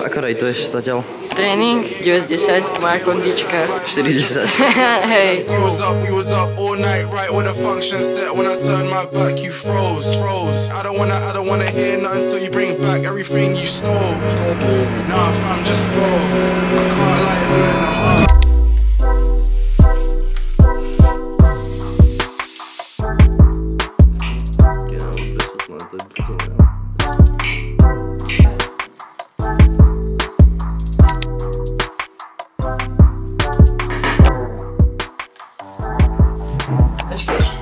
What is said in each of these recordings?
ako rejtuješ zatiaľ? Tréning 9 z 10, moja kondička 4 z 10. Hej. We was up all night, right when the function set. When I turned my back, you froze. I don't wanna hear nothing till you bring back everything you stole. Nah, fam, just go. I can't lie, man, I'm up.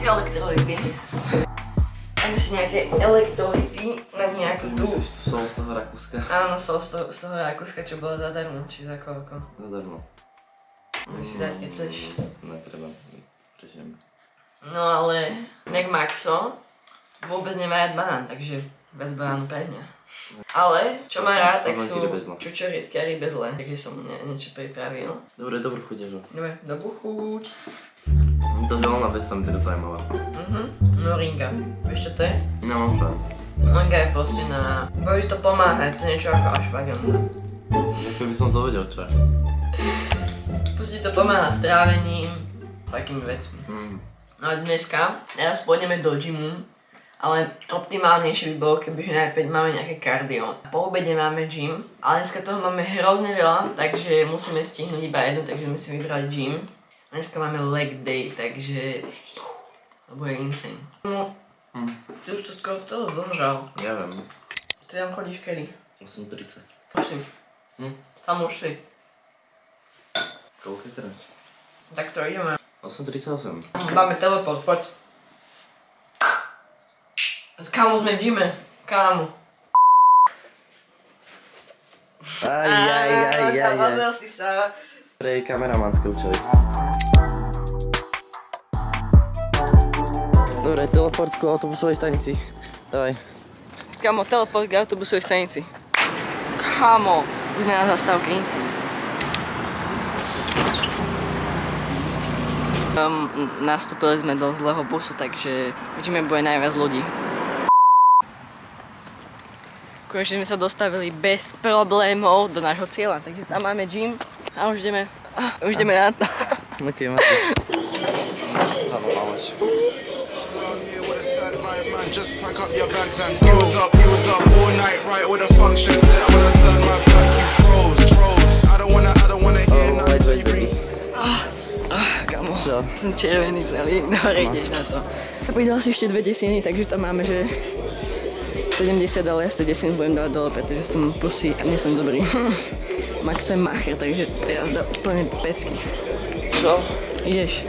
Elektrolyty. Máme si nejaké elektrolyty na nejakú tú... Myslíš tu sol z toho Rakúska? Áno, sol z toho Rakúska, čo bolo zadarmo, či za koľko? Zadarmo. Môžeš si dať, keď chceš. Netreba, prežijem. No ale, nek Maxo vôbec nemá rád banán, takže bez banánu pre mňa. Ale, čo má rád, tak sú čučoriedky a rybezle, takže som niečo pripravil. Dobre, dobrú chuť, Ježo. Dobre, dobrú chuť. Tá zelená vec sa mi teda zaujímavá. No ringa. Vieš čo to je? Nemám špát. Ringa je proste na... Bojíš to pomáha, to je niečo ako ashwagandha. Ako by som to vedel, čo je. Proste to pomáha s trávením, takými vecmi. No a dneska, teraz pôjdeme do gymu, ale optimálnejšie by bolo, kebyže najprv máme nejaké kardio. Po obede máme gym, ale dneska toho máme hrozne veľa, takže musíme stihnúť iba jedno, takže sme si vybrali gym. Dneska máme leg day, takže to bude insane. No, ty už to skoro celé zožal. Ja viem. Ty tam chodíš kedy? 8:30. Prosím. Tam už si. Koľko je teraz? Tak to ideme. 8:38. Dáme teleport, poď. Kámo, sme v gyme. Kámo. Zavazil si sa. Pre kameramanské účely. Dobre, teleport ku autobusovej stanici. Dávaj. Kámo, teleport k autobusovej stanici. Kámo, už sme na zastávke Inci. Nastúpili sme do zlého busu, takže v gyme bude najviac ľudí. Konečne sme sa dostavili bez problémov do nášho cieľa, takže tam máme gym a už ideme na to. Ok, máš. Stáva máš. Just pack up your bags and go. You was up all night, right with the function set. When I turned my back, you froze. I don't wanna hear nothing till you bring. Kamo, som červený celý, dobre ideš na to. A pridal si ešte 2 desiny, takže tam máme, že 70, ale ja 100 desín budem dávať dole, pretože som pusy a nie som dobrý. Maxo je macher, takže teraz dá úplne pecky. Čo? Ideš.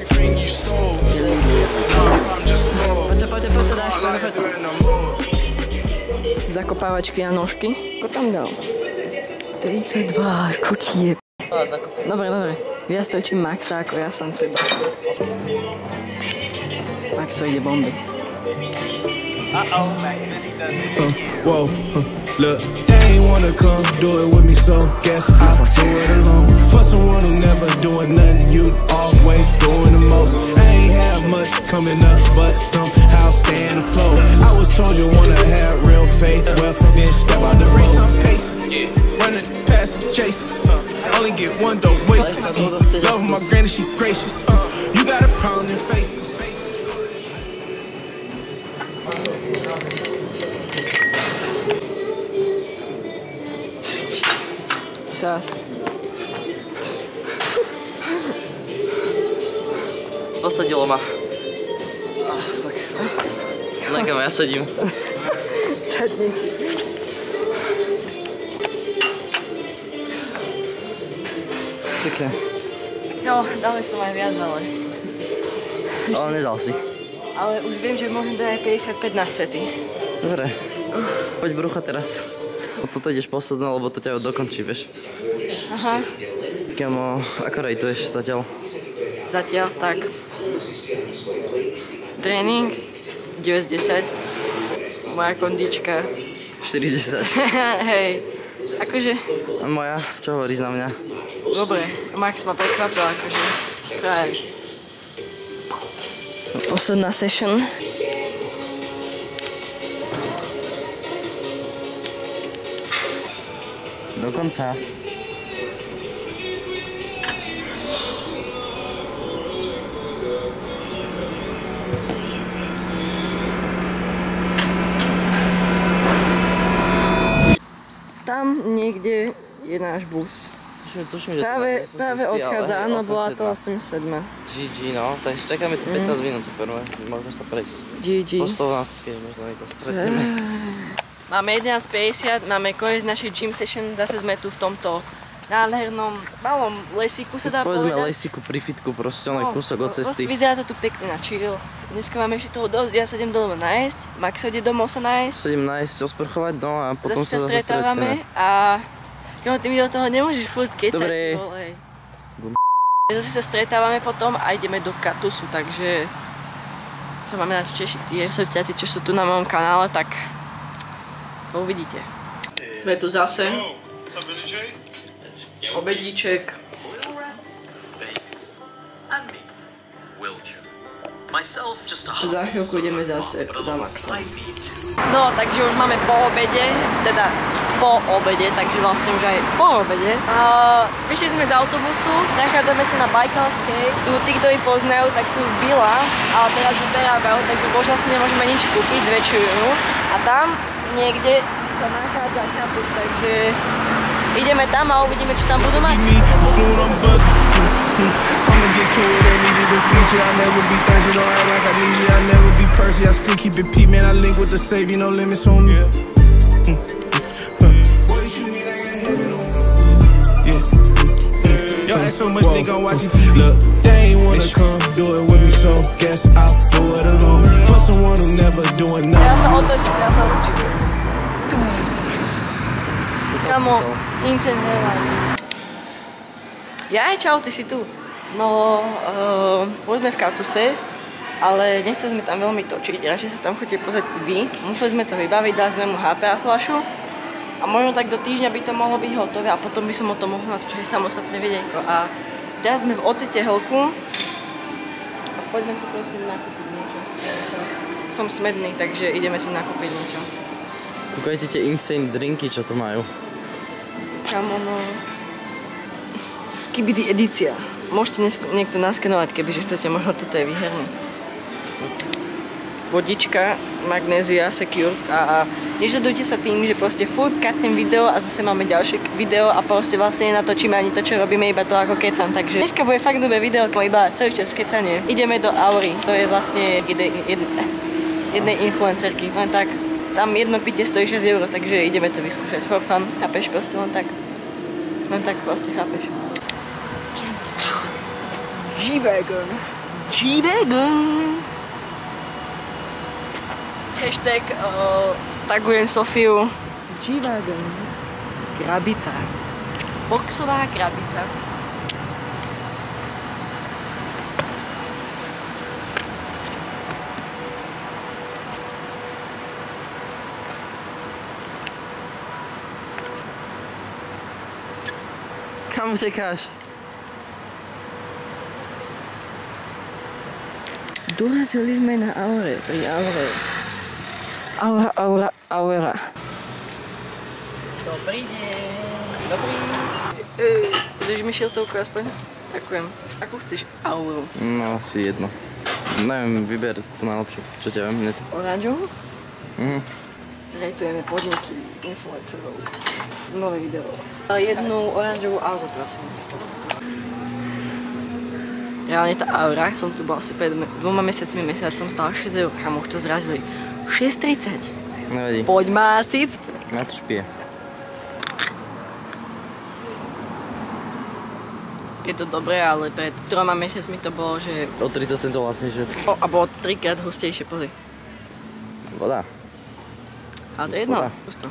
Poďte, dáš, poďte. Zakopávačky a nožky. Ko tam dal? 32, čo ti je? Dobre. Viac točím Maxa ako ja som seba. Maxo ide bomby. Whoa, look, they ain't wanna come do it with me, so guess I'll do it alone. For someone who never doing nothing, you always doing the most. I ain't have much coming up, but somehow staying afloat. I was told you wanna have real faith, well, then step out the race, I'm pacing, running past the chase. Only get one, don't waste it. Love my granny, she gracious. You got a problem in face. Teraz. Posadilo ma. Tak. Legam, ja sedím. Sadni si. Pekne. Jo, dal som aj viac, ale... Ale nedal si. Ale už viem, že môžem dať aj 55 na sety. Dobre. Poď brucha teraz. Toto ideš posledné, lebo to ťa dokončí, vieš. Aha. Kámo, ako rejtuješ zatiaľ? Zatiaľ tak. Tréning 9 z 10. Moja kondička 4 z 10. Hej. Akože... A moja? Čo hovoríš na mňa? Dobre, Max ma prekvapil, akože... Práve. Posledná session. Dokonca. Tam niekde je náš bus. Tuším, že Práve odchádza, áno, bola to 87. GG, no, takže čakáme tu 15 minút, super, môžeme sa prejsť. GG. Po Slovnáckej možno niekoho stretneme. Máme 11:50, máme koniec našej gym session, zase sme tu v tomto nádhernom malom lesíku, sa dá Povedzme povedať. lesíku pri fitku, proste len kúsok od cesty. Vyzerá to tu pekne na chill. Dneska máme ešte toho dosť, ja sa idem dole nájsť, Max ide domov sa nájsť. Sa idem nájsť, osprchovať, no a potom Zase sa stretávame a ty mi do toho nemôžeš furt kecať. Dobre. Vole. Zase sa stretávame potom a ideme do Katusu, takže sa máme na to tešiť tí airsofiťáci, čo sú tu na mojom kanále, tak to uvidíte. Sme tu zase. Obedíček. Za chvíľku ideme zase za Maxom. No, takže už máme po obede, teda po obede, takže vlastne už aj po obede. Vyšli sme z autobusu, nachádzame sa na Bajkalskej. Tu tí, kto ju poznajú, tak tu byla, ale teraz ju prerábajú, takže bohužiaľ si nemôžeme nič kúpiť, zväčšujú ju. A tam niekde sa nachádza Katus, takže ideme tam a uvidíme, čo tam budú mať. I'ma get to it, ain't needed a feature. I never be thirsty, don't act like I need you. I never be Percy, I still keep it peep, man. I link with the savior, no limits on me. Boy, you shoot me, I got heaven on me. Yeah. Y'all act so much, think I'm watching TV. Look, they ain't wanna come do it with me, so guess I'll do it alone. For someone who never doing nothing. Ja sa otočím. Kamo, insane hairline. Čau, ty si tu. No, boli sme v Katuse, ale nechceli sme tam veľmi točiť, radšej sa tam chodíte pozrieť vy. Museli sme to vybaviť, dali sme mu HPA fľašu a možno tak do týždňa by to mohlo byť hotové a potom by som o tom mohla natočiť samostatné videjko. A teraz sme v Ocete Helku a poďme si prosím nakúpiť niečo. Som smedný, takže ideme si nakúpiť niečo. Kúkajte tie insane drinky, čo tu majú. Kamo, no... Skibidi edícia. Môžete niekto naskenovať, kebyže chcete, možno toto je výherné. Vodička, magnézia, secure a nežadujte sa tým, že proste furt katnem video a zase máme ďalšie video a proste vlastne nenatočíme ani to, čo robíme, iba to ako kecam, takže dneska bude fakt dobré video, iba celý čas kecanie. Ideme do Aury, to je vlastne jednej influencerky, len tak, tam jedno pitie stojí 6 €, takže ideme to vyskúšať for fun, chápeš, proste len tak proste, chápeš. G-Wagon. Hashtag tagujem Sofiu. G-Wagon. Krabica. Boxová krabica. Kam utekáš? Dorazili sme na Aure, pri Aure. Aura. Dobrý deň. Dobrý. Budeš mi šiltovku aspoň? Ďakujem. Akú chceš Auru? No, asi jedno. Neviem, vyber tú najlepšiu, čo ťa viem. Oranžovú? Rejtujeme podniky influencerov. Nové video. Jednu oranžovú Auru, prosím. Reálne tá Aura, som tu bol asi pred 2 mesiacom, stála 6 €, kam už to zrazili. 6,30. Nevadí. Poď mácic. Ja to špije. Je to dobré, ale pred 3 mesiacmi to bolo, že... O 30 centov vlastnejšie. A bolo 3-krát hustejšie, pozri. Voda. Ale to je jedno, Voda. pusto.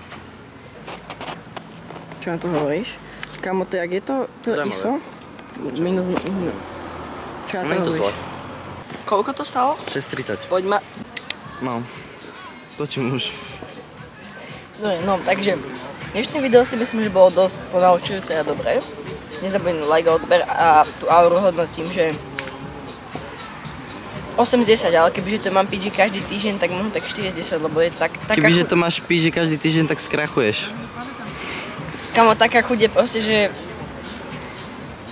Čo na to hovoríš? Kamo, to jak je to ISO? Minus... Čo na to Není to zle. hovoríš? Koľko to stalo? 6,30. Poď ma... No. Točím už. Dobre, no, takže dnešné video si myslím, že bolo dosť ponaučujúce a dobré. Nezabudni like a odber a tú Auru hodnotím, že 8 z 10, ale kebyže to mám PG každý týždeň, tak možno tak 4 z 10, lebo je tak... Kebyže to máš PG každý týždeň, tak skrachuješ. Kamo, taká chuť je proste, že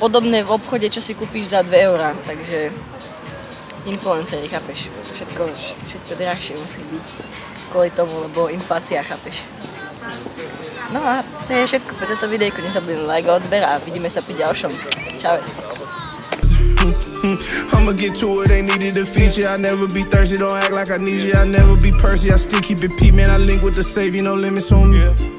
podobné v obchode, čo si kúpiš za 2 eurá, takže influenceri, chápeš? Všetko drahšie musí byť kvôli tomu, lebo inflácia, chápeš? No a to je všetko pre toto videjko, nezabudnite like a odber a vidíme sa pri ďalšom. Čaves. I'ma get to it, ain't needed a feature. I never be thirsty, don't act like I need you. I never be Percy, I still keep it peep, man. I link with the savior, no limits on me.